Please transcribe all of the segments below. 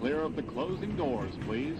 clear of the closing doors, please.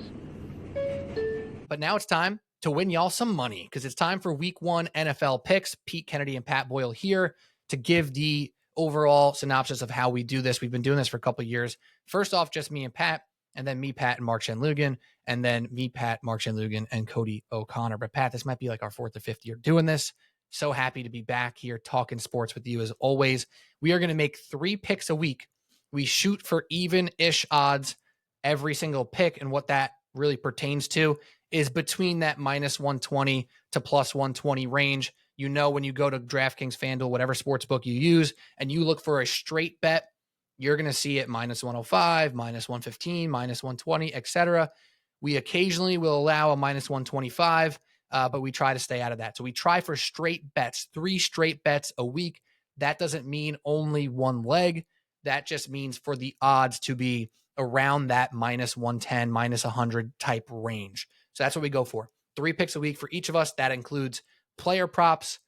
But now it's time to win y'all some money because it's time for week 1 NFL picks. Pete Kennedy and Pat Boyle here to give the overall synopsis of how we do this. We've been doing this for a couple of years. First off, just me and Pat, and then me, Pat, and Mark Shenloogian, and then me, Pat, Mark Shenloogian, and Cody O'Connor. But Pat, this might be like our 4th or 5th year doing this. So happy to be back here talking sports with you as always. We are going to make 3 picks a week. We shoot for even-ish odds every single pick, and what that really pertains to is between that minus 120 to plus 120 range. You know, when you go to DraftKings, FanDuel, whatever sports book you use, and you look for a straight bet, you're going to see it minus 105, minus 115, minus 120, etc. We occasionally will allow a minus 125, but we try to stay out of that. So we try for straight bets, 3 straight bets a week. That doesn't mean only one leg. That just means for the odds to be around that minus 110, minus 100 type range. So that's what we go for. 3 picks a week for each of us. That includes player props,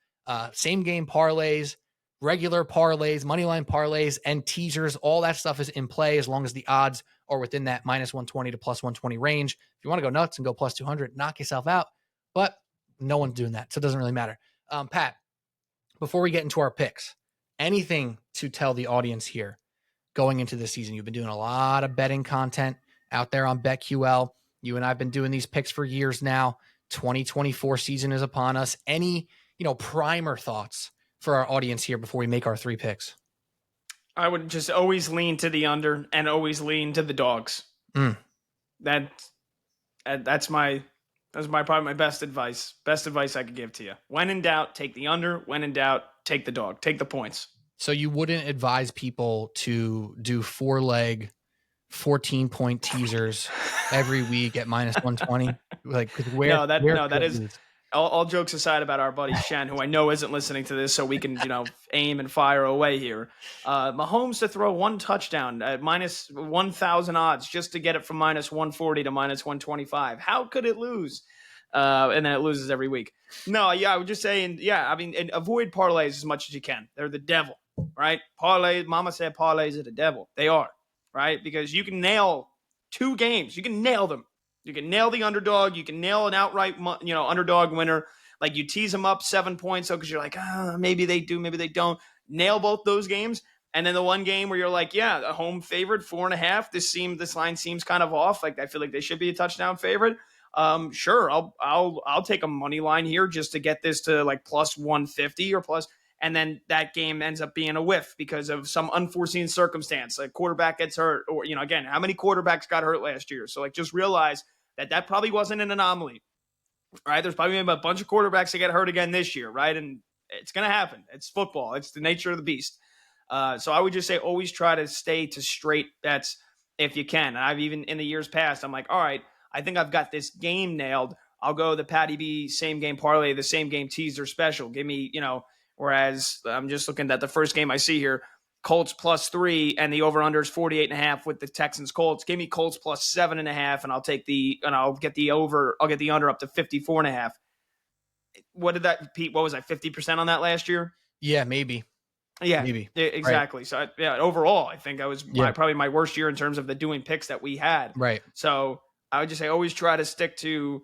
same game parlays, regular parlays, moneyline parlays, and teasers. All that stuff is in play as long as the odds are within that minus 120 to plus 120 range. If you want to go nuts and go plus 200, knock yourself out. But no one's doing that, so it doesn't really matter. Pat, before we get into our picks, anything to tell the audience here going into this season? You've been doing a lot of betting content out there on BetQL. You and I have been doing these picks for years now. 2024 season is upon us. Any, primer thoughts for our audience here before we make our 3 picks? I would just always lean to the under and always lean to the dogs. That's probably my best advice. Best advice I could give to you. When in doubt, take the under. When in doubt, take the dog. Take the points. So you wouldn't advise people to do 4-leg 14-point teasers every week at minus 120? That is all jokes aside about our buddy Shen, who I know isn't listening to this, so we can, aim and fire away here. Mahomes to throw 1 touchdown at minus 1,000 odds just to get it from minus 140 to minus 125. How could it lose? And then it loses every week. No, I would just say, and avoid parlays as much as you can. They're the devil, right? Parlays, mama said parlays are the devil. They are, right? Because you can nail 2 games. You can nail them. You can nail the underdog. You can nail an outright, underdog winner. Like you tease them up 7 points, because you're like, maybe they do, maybe they don't. Nail both those games, and then the one game where you're like, a home favorite 4.5. This line seems kind of off. Like I feel like they should be a touchdown favorite. Sure, I'll take a money line here just to get this to like plus 150 or plus. And then that game ends up being a whiff because of some unforeseen circumstance. Like quarterback gets hurt, or, again, how many quarterbacks got hurt last year? So like, just realize that probably wasn't an anomaly, right? There's probably a bunch of quarterbacks that get hurt again this year, right? And it's going to happen. It's football. It's the nature of the beast. So I would just say, always try to stay to straight bets if you can. And I've even in the years past, I'm like, all right, I think I've got this game nailed. I'll go the Patty B same game parlay, the same game teaser special. Give me, whereas I'm just looking at the first game I see here, Colts plus 3 and the over under is 48.5 with the Texans Colts. Give me Colts plus 7.5 and I'll get the under up to 54.5. What did that, Pete? What was I, 50% on that last year? Yeah, maybe. Yeah, maybe. Exactly. Right. So overall, I think I was probably my worst year in terms of the doing picks that we had. Right. So I would just say, always try to stick to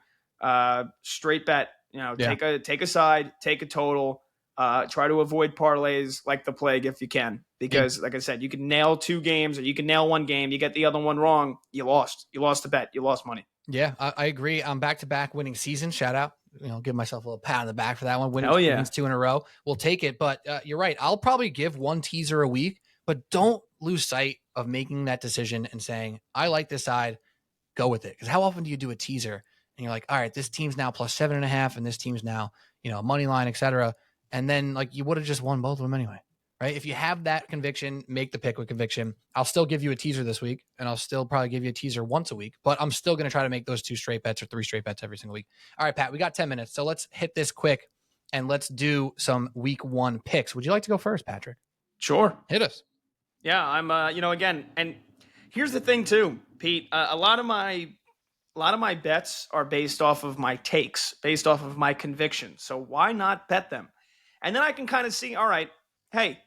straight bet, take a side, take a total, try to avoid parlays like the plague if you can, because like I said, you can nail 2 games or you can nail 1 game. You get the other one wrong, you lost the bet, you lost money. Yeah, I agree. I'm back-to-back winning season. Shout out, give myself a little pat on the back for that one. Winning 2 in a row. We'll take it. But you're right. I'll probably give 1 teaser a week, but don't lose sight of making that decision and saying, I like this side, go with it. Because how often do you do a teaser and you're like, all right, this team's now plus 7.5 and this team's now, money line, et cetera. And then like you would have just won both of them anyway, right? If you have that conviction, make the pick with conviction. I'll still give you a teaser this week, and I'll still probably give you a teaser once a week, but I'm still going to try to make those 2 straight bets or 3 straight bets every single week. All right, Pat, we got 10 minutes. So let's hit this quick and let's do some week 1 picks. Would you like to go first, Patrick? Sure. Hit us. Yeah, I'm, again, and here's the thing too, Pete, a lot of my bets are based off of my takes, based off of my convictions. So why not bet them? And then I can kind of see, all right, hey,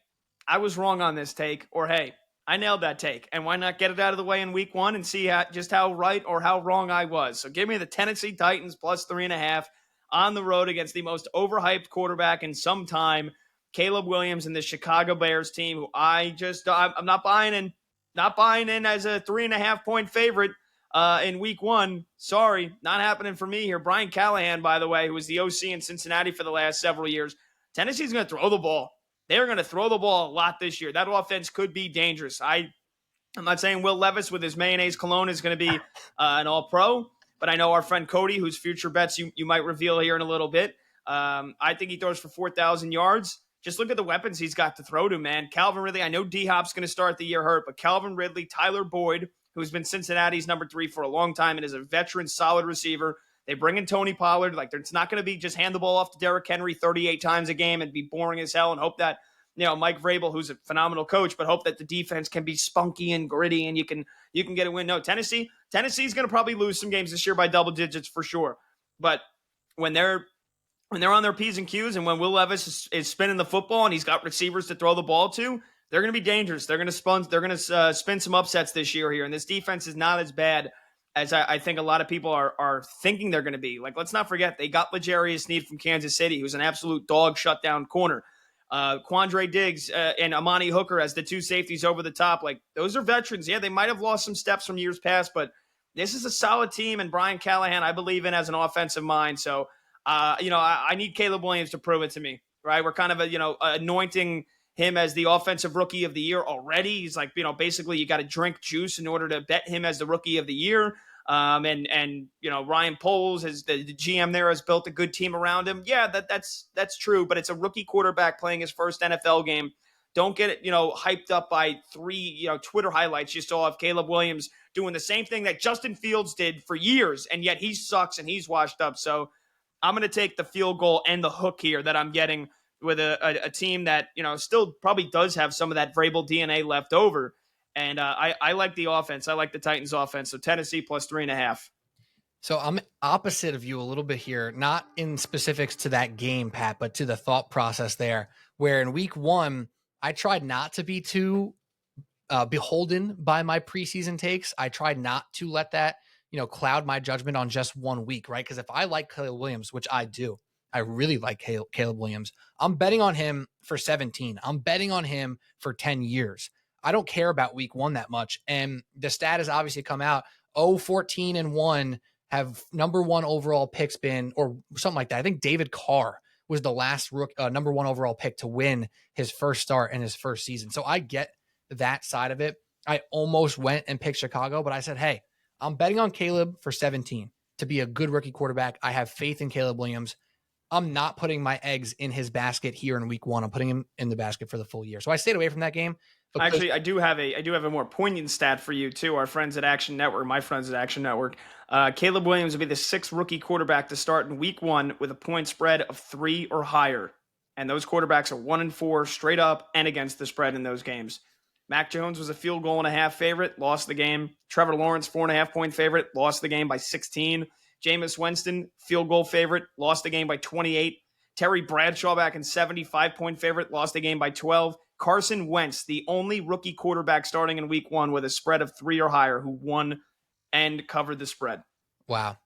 I was wrong on this take, or hey, I nailed that take. And why not get it out of the way in week 1 and see just how right or how wrong I was? So give me the Tennessee Titans plus 3.5 on the road against the most overhyped quarterback in some time, Caleb Williams and the Chicago Bears team, who I'm not buying in. Not buying in as a 3.5 point favorite in week 1. Sorry, not happening for me here. Brian Callahan, by the way, who was the OC in Cincinnati for the last several years. Tennessee's going to throw the ball. They're going to throw the ball a lot this year. That offense could be dangerous. I'm not saying Will Levis with his mayonnaise cologne is going to be an all-pro, but I know our friend Cody, whose future bets you might reveal here in a little bit. I think he throws for 4,000 yards. Just look at the weapons he's got to throw to, man. Calvin Ridley, I know D-Hop's going to start the year hurt, but Calvin Ridley, Tyler Boyd, who's been Cincinnati's number 3 for a long time and is a veteran, solid receiver. They bring in Tony Pollard. Like, it's not going to be just hand the ball off to Derrick Henry 38 times a game and be boring as hell and hope that, Mike Vrabel, who's a phenomenal coach, but hope that the defense can be spunky and gritty and you can get a win. No, Tennessee's going to probably lose some games this year by double digits for sure. But when they're on their P's and Q's and when Will Levis is spinning the football and he's got receivers to throw the ball to, they're going to be dangerous. They're going to spin some upsets this year here. And this defense is not as bad as I think a lot of people are thinking they're going to be. Like, let's not forget, they got L'Jarius Sneed from Kansas City, who's an absolute dog shutdown corner. Quandre Diggs and Amani Hooker as the two safeties over the top. Like, those are veterans. Yeah, they might have lost some steps from years past, but this is a solid team. And Brian Callahan, I believe in as an offensive mind. So, I need Caleb Williams to prove it to me, right? We're kind of, anointing him as the offensive rookie of the year already. He's like, basically you got to drink juice in order to bet him as the rookie of the year. Ryan Poles, the GM there, has built a good team around him. Yeah, that's true, but it's a rookie quarterback playing his first NFL game. Don't get it, hyped up by 3, Twitter highlights you saw of Caleb Williams doing the same thing that Justin Fields did for years, and yet he sucks and he's washed up. So I'm going to take the field goal and the hook here that I'm getting with a team that, still probably does have some of that Vrabel DNA left over. And I like the offense. I like the Titans offense. So Tennessee plus 3.5. So I'm opposite of you a little bit here, not in specifics to that game, Pat, but to the thought process there, where in week 1, I tried not to be too beholden by my preseason takes. I tried not to let that, cloud my judgment on just 1 week, right? Because if I like Caleb Williams, which I do, I really like Caleb Williams, I'm betting on him for 17. I'm betting on him for 10 years. I don't care about week 1 that much. And the stat has obviously come out. 14-1 have number 1 overall picks been, or something like that. I think David Carr was the last number 1 overall pick to win his first start in his first season. So I get that side of it. I almost went and picked Chicago, but I said, hey, I'm betting on Caleb for 17 to be a good rookie quarterback. I have faith in Caleb Williams. I'm not putting my eggs in his basket here in week 1. I'm putting him in the basket for the full year. So I stayed away from that game. Actually, I do have a more poignant stat for you too. Our friends at Action Network, my friends at Action Network, Caleb Williams will be the 6th rookie quarterback to start in week 1 with a point spread of 3 or higher. And those quarterbacks are 1-4 straight up and against the spread in those games. Mac Jones was a field goal and a half favorite, lost the game. Trevor Lawrence, 4.5 point favorite, lost the game by 16. Jameis Winston, field goal favorite, lost the game by 28. Terry Bradshaw back in 75 point favorite, lost the game by 12. Carson Wentz, the only rookie quarterback starting in week 1 with a spread of 3 or higher, who won and covered the spread. Wow.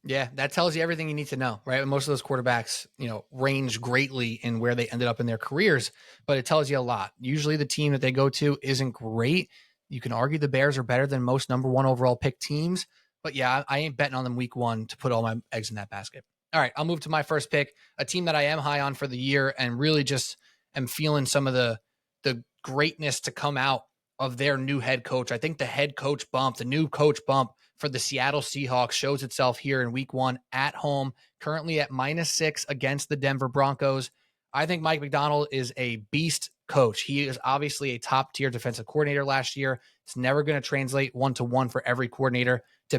Yeah, that tells you everything you need to know, right? Most of those quarterbacks, range greatly in where they ended up in their careers, but it tells you a lot. Usually the team that they go to isn't great. You can argue the Bears are better than most number 1 overall pick teams, but yeah, I ain't betting on them week 1 to put all my eggs in that basket. All right, I'll move to my first pick, a team that I am high on for the year and really just am feeling some of the greatness to come out of their new head coach. I think the head coach bump, the new coach bump for the Seattle Seahawks shows itself here in week 1 at home, currently at -6 against the Denver Broncos. I think Mike Macdonald is a beast coach. He is obviously a top tier defensive coordinator last year. It's never going to translate 1-to-1 for every coordinator to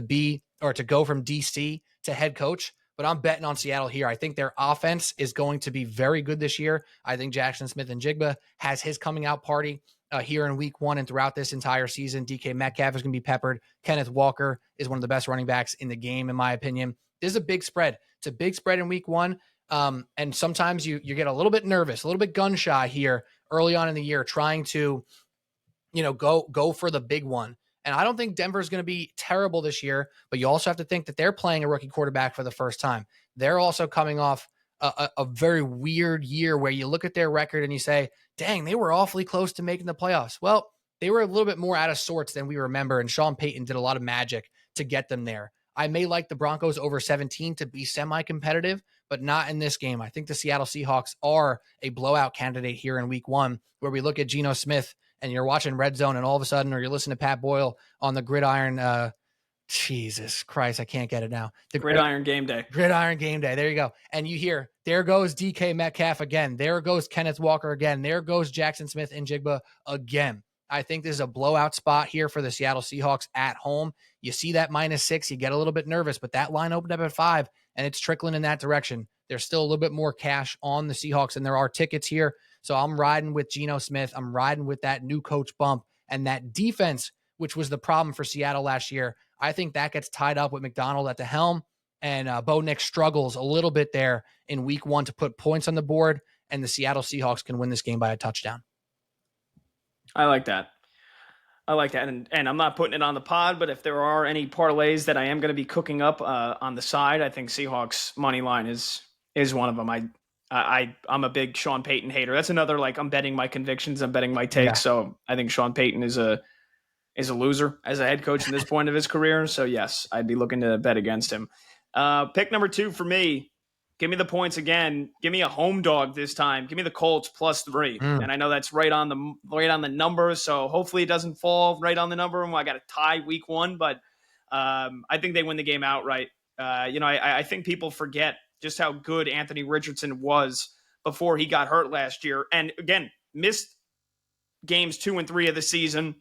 go from DC to head coach. But I'm betting on Seattle here. I think their offense is going to be very good this year. I think Jackson Smith-Njigba has his coming out party here in week 1 and throughout this entire season. DK Metcalf is going to be peppered. Kenneth Walker is one of the best running backs in the game, in my opinion. This is a big spread. It's a big spread in week 1. And sometimes you get a little bit nervous, a little bit gun shy here early on in the year, trying to go for the big one. And I don't think Denver's going to be terrible this year, but you also have to think that they're playing a rookie quarterback for the first time. They're also coming off a very weird year where you look at their record and you say, dang, they were awfully close to making the playoffs. Well, they were a little bit more out of sorts than we remember, and Sean Payton did a lot of magic to get them there. I may like the Broncos over 17 to be semi-competitive, but not in this game. I think the Seattle Seahawks are a blowout candidate here in week 1, where we look at Geno Smith and you're watching Red Zone and all of a sudden, or you're listening to Pat Boyle on the gridiron. Jesus Christ, I can't get it now. The Gridiron Game Day. Gridiron Game Day. There you go. And you hear, there goes DK Metcalf again. There goes Kenneth Walker again. There goes Jackson Smith and Jigba again. I think this is a blowout spot here for the Seattle Seahawks at home. You see that -6, you get a little bit nervous, but that line opened up at 5, and it's trickling in that direction. There's still a little bit more cash on the Seahawks, and there are tickets here. So I'm riding with Geno Smith. I'm riding with that new coach bump, and that defense, which was the problem for Seattle last year. I think that gets tied up with McDonald at the helm, and Bo Nix struggles a little bit there in week 1 to put points on the board, and the Seattle Seahawks can win this game by a touchdown. I like that. And I'm not putting it on the pod, but if there are any parlays that I am going to be cooking up on the side, I think Seahawks money line is one of them. I'm a big Sean Payton hater. That's another, like, I'm betting my convictions, I'm betting my takes. Yeah. So I think Sean Payton is a loser as a head coach in this point of his career. So yes, I'd be looking to bet against him. Pick number 2 for me. Give me the points again. Give me a home dog this time. Give me the Colts +3. And I know that's right on the number. So hopefully it doesn't fall right on the number. I got to tie week 1, but I think they win the game outright. I think people forget just how good Anthony Richardson was before he got hurt last year. And again, missed games 2 and 3 of the season.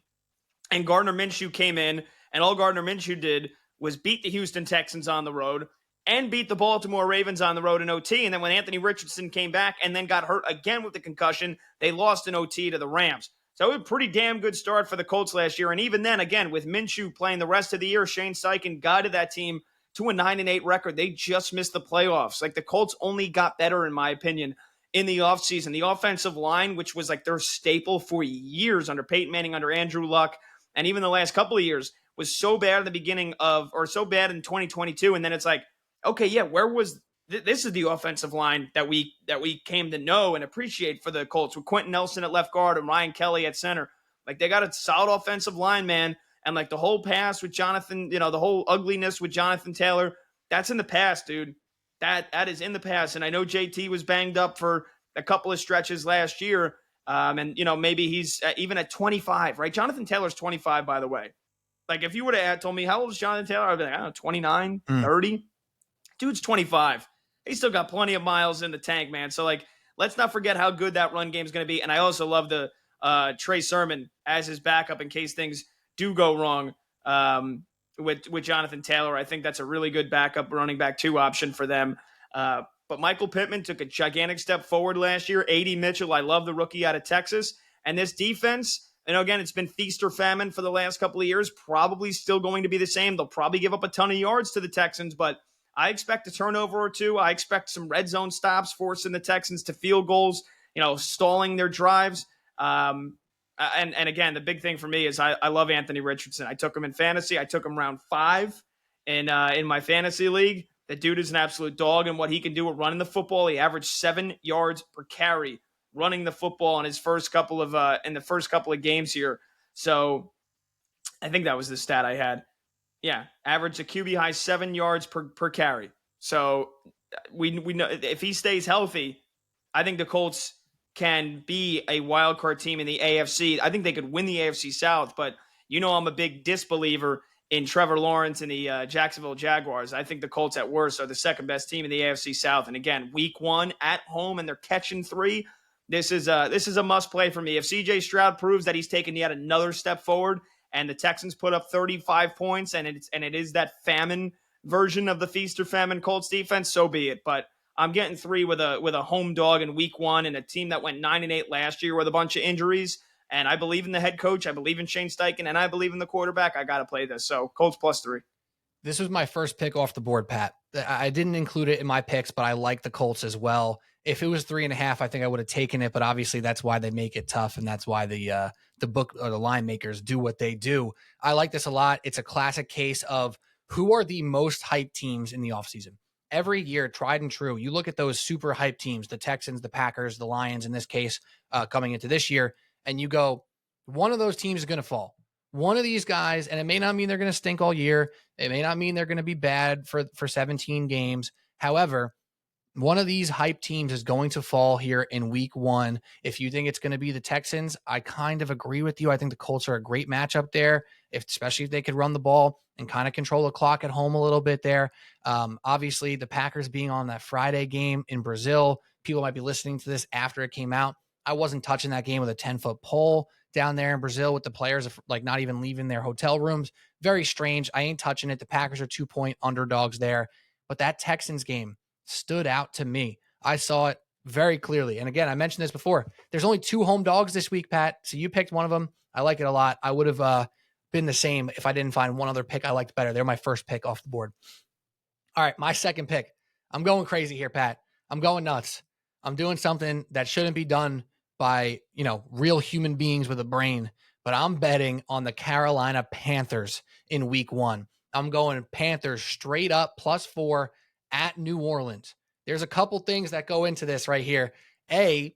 And Gardner Minshew came in, and all Gardner Minshew did was beat the Houston Texans on the road and beat the Baltimore Ravens on the road in OT. And then when Anthony Richardson came back and then got hurt again with the concussion, they lost in OT to the Rams. So it was a pretty damn good start for the Colts last year. And even then, again, with Minshew playing the rest of the year, Shane Steichen guided that team to a 9-8 record. They just missed the playoffs. Like, the Colts only got better, in my opinion, in the offseason. The offensive line, which was like their staple for years under Peyton Manning, under Andrew Luck, and even the last couple of years, was so bad at the beginning of, or so bad in 2022. And then it's like, okay, yeah, where was this is the offensive line that we came to know and appreciate for the Colts, with Quentin Nelson at left guard and Ryan Kelly at center. Like, they got a solid offensive line, man. And like the whole past with Jonathan, the whole ugliness with Jonathan Taylor, that's in the past, dude. That is in the past. And I know JT was banged up for a couple of stretches last year. And maybe he's even at 25, right? Jonathan Taylor's 25, by the way. Like, if you would have told me, how old is Jonathan Taylor? I'd be like, I don't know, 29, 30. Dude's 25. He's still got plenty of miles in the tank, man. So, like, let's not forget how good that run game is going to be. And I also love the Trey Sermon as his backup in case things do go wrong with Jonathan Taylor. I think that's a really good backup running back 2 option for them. But Michael Pittman took a gigantic step forward last year. A.D. Mitchell, I love the rookie out of Texas. And this defense, again, it's been feast or famine for the last couple of years. Probably still going to be the same. They'll probably give up a ton of yards to the Texans, but I expect a turnover or 2. I expect some red zone stops, forcing the Texans to field goals, stalling their drives. And again, the big thing for me is I love Anthony Richardson. I took him in fantasy. I took him round 5 in my fantasy league. The dude is an absolute dog, and what he can do with running the football. He averaged 7 yards per carry running the football in his first couple of games here. So I think that was the stat I had. Yeah, averaged a QB high 7 yards per carry. So we know if he stays healthy, I think the Colts can be a wild card team in the AFC. I think they could win the AFC South, but I'm a big disbeliever in Trevor Lawrence and the Jacksonville Jaguars. I think the Colts at worst are the second best team in the AFC South. And again, week 1 at home, and they're catching 3. This is a must play for me. If CJ Stroud proves that he's taken yet another step forward, and the Texans put up 35 points, and it is that famine version of the feast or famine Colts defense, so be it. But I'm getting 3 with a home dog in week 1, and a team that went 9-8 last year with a bunch of injuries. And I believe in the head coach. I believe in Shane Steichen, and I believe in the quarterback. I got to play this. So Colts +3. This was my first pick off the board, Pat. I didn't include it in my picks, but I like the Colts as well. If it was 3.5, I think I would have taken it, but obviously that's why they make it tough, and that's why the the book or the line makers do what they do. I like this a lot. It's a classic case of who are the most hyped teams in the offseason. Every year, tried and true, you look at those super hyped teams, the Texans, the Packers, the Lions in this case, coming into this year, and you go, one of those teams is going to fall. One of these guys, and it may not mean they're going to stink all year. It may not mean they're going to be bad for 17 games. However, one of these hype teams is going to fall here in week 1. If you think it's going to be the Texans, I kind of agree with you. I think the Colts are a great matchup there, especially if they could run the ball and kind of control the clock at home a little bit there. Obviously, the Packers being on that Friday game in Brazil, people might be listening to this after it came out. I wasn't touching that game with a 10-foot pole down there in Brazil with the players like not even leaving their hotel rooms. Very strange. I ain't touching it. The Packers are 2-point underdogs there. But that Texans game stood out to me. I saw it very clearly. And again, I mentioned this before. There's only 2 home dogs this week, Pat. So you picked one of them. I like it a lot. I would have been the same if I didn't find one other pick I liked better. They're my first pick off the board. All right, my second pick. I'm going crazy here, Pat. I'm going nuts. I'm doing something that shouldn't be done by, real human beings with a brain, but I'm betting on the Carolina Panthers in week 1. I'm going Panthers straight up +4 at New Orleans. There's a couple things that go into this right here. I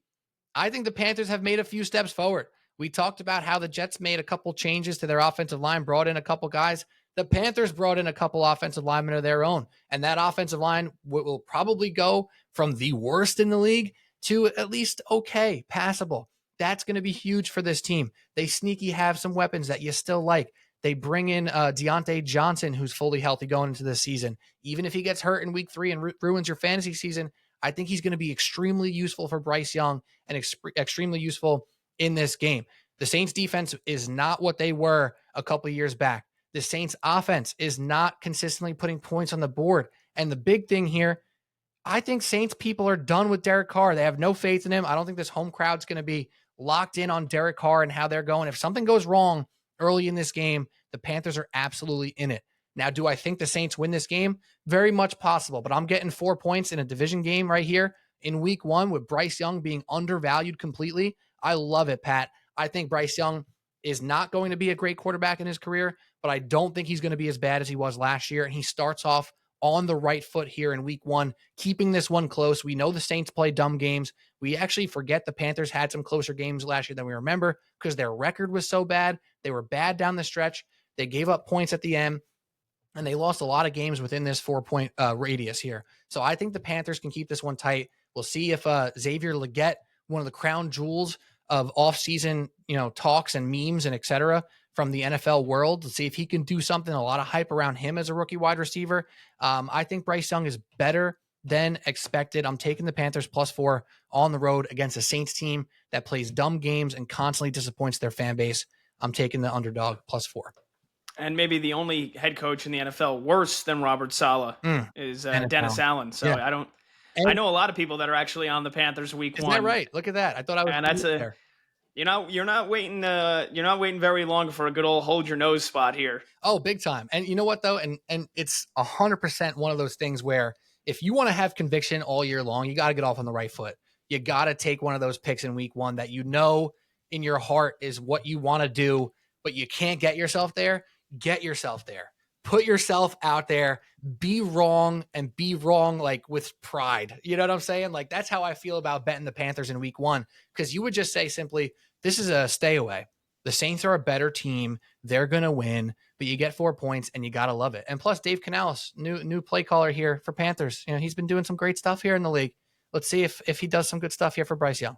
think the Panthers have made a few steps forward. We talked about how the Jets made a couple changes to their offensive line, brought in a couple guys. The Panthers brought in a couple offensive linemen of their own, and that offensive line will probably go from the worst in the league to at least okay, passable. That's going to be huge for this team. They sneaky have some weapons that you still like. They bring in Deontay Johnson, who's fully healthy going into this season. Even if he gets hurt in week 3 and ruins your fantasy season, I think he's going to be extremely useful for Bryce Young and extremely useful in this game. The Saints defense is not what they were a couple of years back. The Saints offense is not consistently putting points on the board. And the big thing here, I think Saints people are done with Derek Carr. They have no faith in him. I don't think this home crowd's going to be locked in on Derek Carr and how they're going. If something goes wrong early in this game, the Panthers are absolutely in it. Now, do I think the Saints win this game? Very much possible, but I'm getting 4 points in a division game right here in week 1 with Bryce Young being undervalued completely. I love it, Pat. I think Bryce Young is not going to be a great quarterback in his career, but I don't think he's going to be as bad as he was last year. And he starts off on the right foot here in week 1, keeping this one close. We know the Saints play dumb games. We actually forget the Panthers had some closer games last year than we remember because their record was so bad. They were bad down the stretch. They gave up points at the end, and they lost a lot of games within this 4-point radius here. So I think the Panthers can keep this one tight. We'll see if Xavier Legette, one of the crown jewels of off-season, talks and memes and et cetera from the NFL world. Let's see if he can do something. A lot of hype around him as a rookie wide receiver. I think Bryce Young is better than expected. I'm taking the Panthers +4 on the road against a Saints team that plays dumb games and constantly disappoints their fan base. I'm taking the underdog +4. And maybe the only head coach in the NFL worse than Robert Saleh is Dennis Allen. So yeah. I know a lot of people that are actually on the Panthers week 1. Isn't that right? Look at that. I thought I was. And that's there. You're not waiting very long for a good old hold your nose spot here. Oh, big time. And you know what though? And it's 100% one of those things where if you want to have conviction all year long, you got to get off on the right foot. You got to take one of those picks in week 1 that in your heart is what you want to do, but you can't get yourself there. Get yourself there. Put yourself out there. Be wrong and be wrong like with pride. You know what I'm saying? Like that's how I feel about betting the Panthers in week 1 because you would just say simply, this is a stay away. The Saints are a better team. They're going to win, but you get 4 points and you got to love it. And plus Dave Canales, new play caller here for Panthers. He's been doing some great stuff here in the league. Let's see if he does some good stuff here for Bryce Young.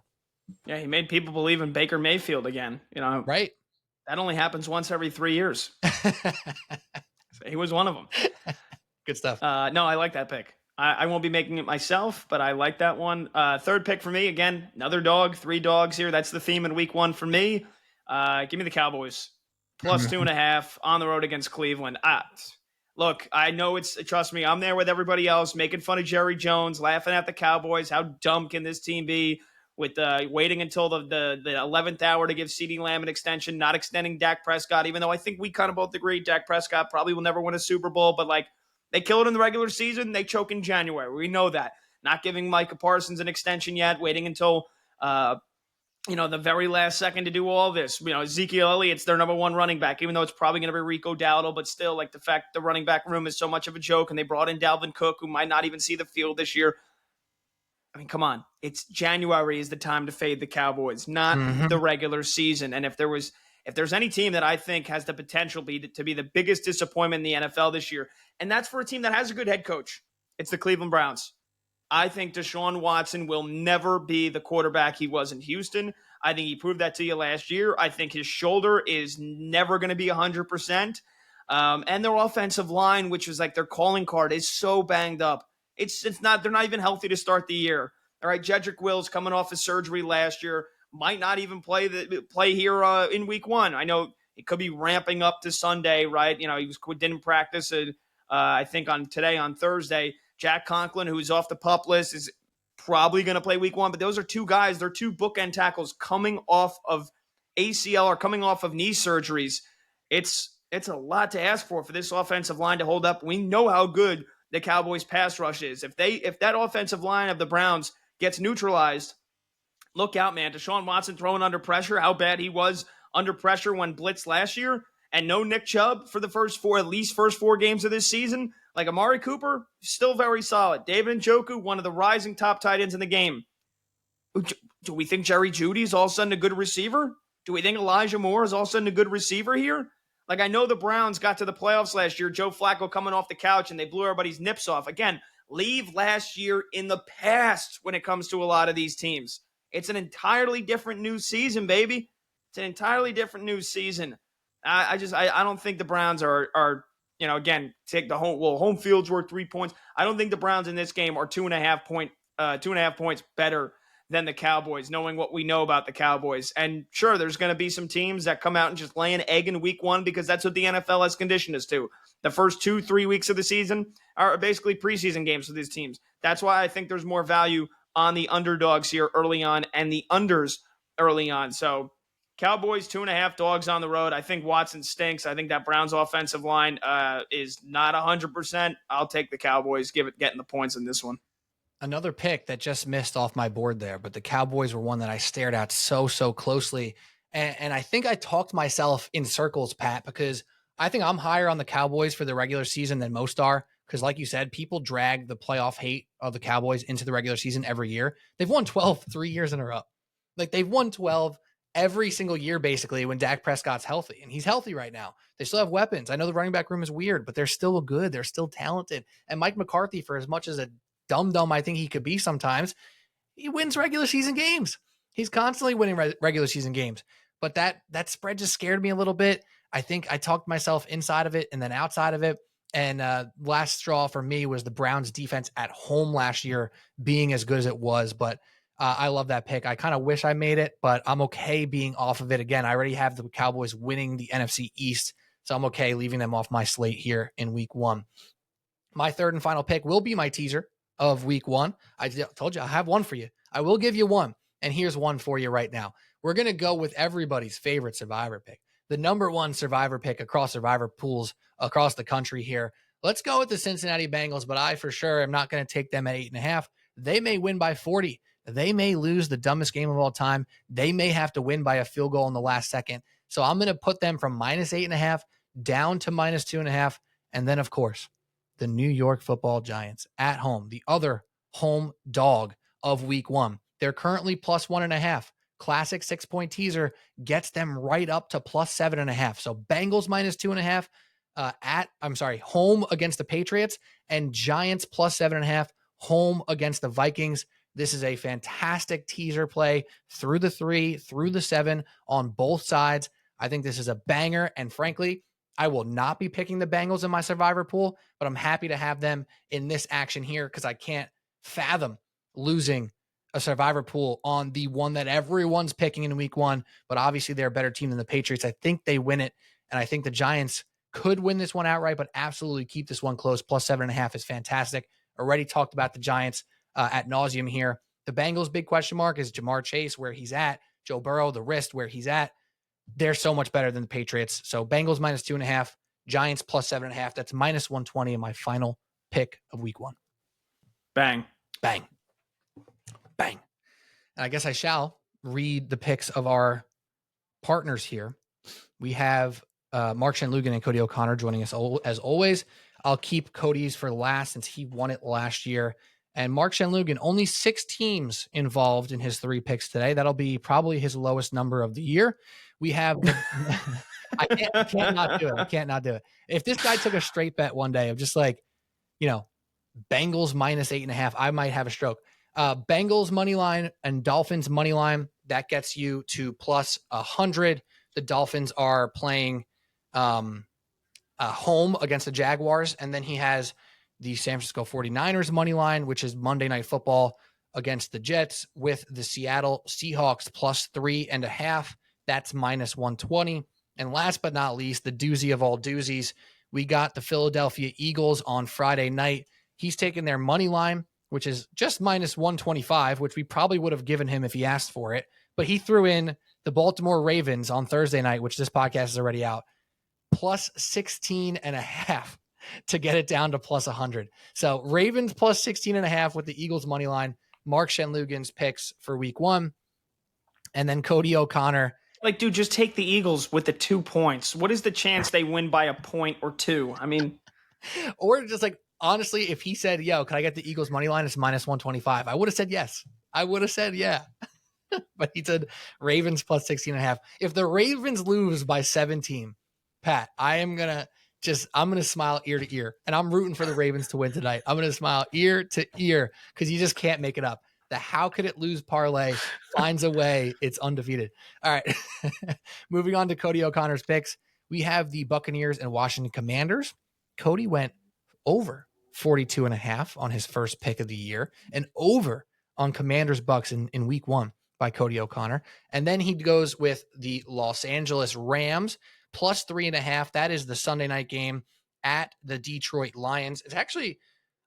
Yeah, he made people believe in Baker Mayfield again. Right? That only happens once every 3 years. So he was one of them. Good stuff. No, I like that pick. I won't be making it myself, but I like that one. Third pick for me, again, another dog, 3 dogs here. That's the theme in week 1 for me. Give me the Cowboys. +2.5 on the road against Cleveland. Look, I know trust me, I'm there with everybody else, making fun of Jerry Jones, laughing at the Cowboys. How dumb can this team be? With waiting until the 11th hour to give CeeDee Lamb an extension, not extending Dak Prescott, even though I think we kind of both agree Dak Prescott probably will never win a Super Bowl, but they kill it in the regular season, they choke in January. We know that. Not giving Micah Parsons an extension yet, waiting until the very last second to do all this. Ezekiel Elliott's their number one running back, even though it's probably going to be Rico Dowdle, but still, like, the fact the running back room is so much of a joke, and they brought in Dalvin Cook, who might not even see the field this year. I mean, come on. It's January is the time to fade the Cowboys, not the regular season. And if there's any team that I think has the potential to be the biggest disappointment in the NFL this year, and that's for a team that has a good head coach, it's the Cleveland Browns. I think Deshaun Watson will never be the quarterback he was in Houston. I think he proved that to you last year. I think his shoulder is never going to be 100%. And their offensive line, which is like their calling card, is so banged up. It's not. They're not even healthy to start the year. All right, Jedrick Wills coming off his surgery last year might not even play here in week one. I know it could be ramping up to Sunday, right? He didn't practice. I think on Thursday. Jack Conklin, who's off the PUP list, is probably going to play week one. But those are two guys. They're two bookend tackles coming off of ACL or coming off of knee surgeries. It's a lot to ask for this offensive line to hold up. We know how good the Cowboys pass rush is. If that offensive line of the Browns gets neutralized, look out, man. Deshaun Watson throwing under pressure, how bad he was under pressure when blitzed last year, and no Nick Chubb for the first four games of this season. Like, Amari Cooper, still very solid. David Njoku, one of the rising top tight ends in the game. Do we think Jerry Jeudy is all of a sudden a good receiver? Do we think Elijah Moore is all of a sudden a good receiver here? Like, I know the Browns got to the playoffs last year, Joe Flacco coming off the couch, and they blew everybody's nips off. Again, leave last year in the past when it comes to a lot of these teams. It's an entirely different new season, baby. It's an entirely different new season. I don't think the Browns are again, take the home field's worth 3 points. I don't think the Browns in this game are 2.5 points better than the Cowboys, knowing what we know about the Cowboys. And sure, there's going to be some teams that come out and just lay an egg in week one, because that's what the NFL has conditioned us to. The first 2-3 weeks of the season are basically preseason games for these teams. That's why I think there's more value on the underdogs here early on and the unders early on. So Cowboys 2.5 dogs on the road. I think Watson stinks. I think that Browns offensive line is not 100%. I'll take the Cowboys, getting the points in this one. Another pick that just missed off my board there, but the Cowboys were one that I stared at so closely. And I think I talked myself in circles, Pat, because I think I'm higher on the Cowboys for the regular season than most are. Because like you said, people drag the playoff hate of the Cowboys into the regular season every year. They've won 12 3 years in a row. Like, they've won 12 every single year, basically, when Dak Prescott's healthy. And he's healthy right now. They still have weapons. I know the running back room is weird, but they're still good. They're still talented. And Mike McCarthy, for as much as a dumb I think he could be sometimes, he wins regular season games. He's constantly winning regular season games. But that spread just scared me a little bit. I think I talked myself inside of it and then outside of it. And last straw for me was the Browns defense at home last year being as good as it was. But I love that pick. I kind of wish I made it, but I'm okay being off of it. Again, I already have the Cowboys winning the NFC East, so I'm okay leaving them off my slate here in week one. My third and final pick will be my teaser of week one. I told you I have one for you. I will give you one, and here's one for you right now. We're going to go with everybody's favorite survivor pick, the number one survivor pick across survivor pools across the country here. Let's go with the Cincinnati Bengals, but I for sure am not going to take them at 8.5. They may win by 40. They may lose the dumbest game of all time. They may have to win by a field goal in the last second. So I'm going to put them from minus 8.5 down to minus 2.5. And then, of course, the New York Football Giants at home, the other home dog of week one. They're currently plus 1.5. Classic 6-point teaser gets them right up to plus 7.5. So Bengals minus 2.5 home against the Patriots, and Giants plus 7.5 home against the Vikings. This is a fantastic teaser play through the 3, through the 7 on both sides. I think this is a banger. And frankly, I will not be picking the Bengals in my survivor pool, but I'm happy to have them in this action here because I can't fathom losing a survivor pool on the one that everyone's picking in week one. But obviously they're a better team than the Patriots. I think they win it. And I think the Giants could win this one outright, but absolutely keep this one close. Plus 7.5 is fantastic. Already talked about the Giants at nauseum here. The Bengals' big question mark is Jamar Chase, where he's at. Joe Burrow, the wrist, where he's at. They're so much better than the Patriots. So Bengals minus 2.5, Giants plus 7.5. That's minus 120 in my final pick of week one. Bang. Bang. Bang. And I guess I shall read the picks of our partners here. We have Mark Shenloogian and Cody O'Connor joining us as always. I'll keep Cody's for last since he won it last year. And Mark Shenloogian, only 6 teams involved in his 3 picks today. That'll be probably his lowest number of the year. We have I can't not do it. I can't not do it. If this guy took a straight bet one day of just like, Bengals minus 8.5, I might have a stroke. Bengals money line and Dolphins money line, that gets you to plus 100. The Dolphins are playing home against the Jaguars. And then he has the San Francisco 49ers money line, which is Monday Night Football against the Jets, with the Seattle Seahawks plus 3.5. That's minus 120. And last but not least, the doozy of all doozies, we got the Philadelphia Eagles on Friday night. He's taken their money line, which is just minus 125, which we probably would have given him if he asked for it. But he threw in the Baltimore Ravens on Thursday night, which this podcast is already out, plus 16.5 to get it down to plus 100. So Ravens plus 16.5 with the Eagles money line. Mark Shenloogian's picks for week 1. And then Cody O'Connor. Like, dude, just take the Eagles with the 2 points. What is the chance they win by a point or 2? I mean, or just like, honestly, if he said, yo, can I get the Eagles money line? It's minus 125. I would have said yes. I would have said, yeah. But he said Ravens plus 16.5. If the Ravens lose by 17, Pat, I'm going to smile ear to ear, and I'm rooting for the Ravens to win tonight. I'm going to smile ear to ear because you just can't make it up. The how could it lose parlay finds a way. It's undefeated. All right. Moving on to Cody O'Connor's picks. We have the Buccaneers and Washington Commanders. Cody went over 42.5 on his first pick of the year and over on Commanders Bucks in week 1 by Cody O'Connor. And then he goes with the Los Angeles Rams plus 3.5. That is the Sunday night game at the Detroit Lions. It's actually,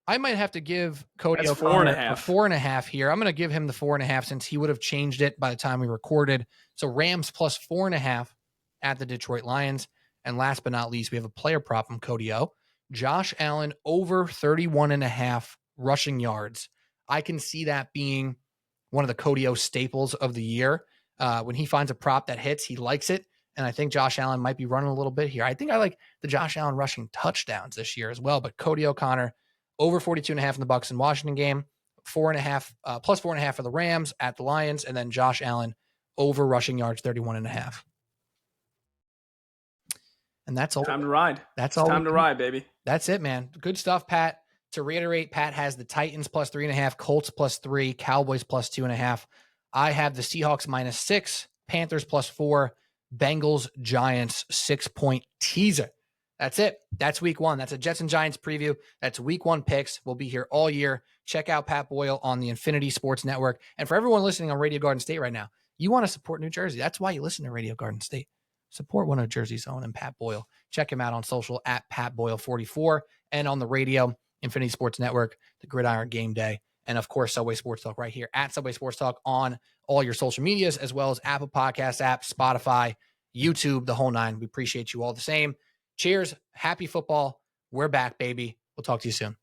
I might have to give Cody O'Connor 4.5 here. I'm going to give him the 4.5 since he would have changed it by the time we recorded. So Rams plus 4.5 at the Detroit Lions. And last but not least, we have a player prop from Cody O. Josh Allen over 31.5 rushing yards. I can see that being one of the Cody O staples of the year. When he finds a prop that hits, he likes it. And I think Josh Allen might be running a little bit here. I think I like the Josh Allen rushing touchdowns this year as well. But Cody O'Connor over 42.5 in the Bucks and Washington game, 4.5 plus 4.5 for the Rams at the Lions, and then Josh Allen over rushing yards 31.5. And that's all. Time to ride. That's all. Time to ride, baby. That's it, man. Good stuff, Pat. To reiterate, Pat has the Titans plus 3.5, Colts plus 3, Cowboys plus 2.5. I have the Seahawks minus 6, Panthers plus 4, Bengals Giants 6-point teaser. That's it. That's week 1. That's a Jets and Giants preview. That's week 1 picks. We'll be here all year. Check out Pat Boyle on the Infinity Sports Network. And for everyone listening on Radio Garden State right now, you want to support New Jersey. That's why you listen to Radio Garden State. Support one of Jersey's own and Pat Boyle. Check him out on social at Pat Boyle 44 and on the radio, Infinity Sports Network, the Gridiron Game Day, and of course, Subway Sports Talk right here at Subway Sports Talk on all your social medias, as well as Apple Podcast app, Spotify, YouTube, the whole 9. We appreciate you all the same. Cheers. Happy football. We're back, baby. We'll talk to you soon.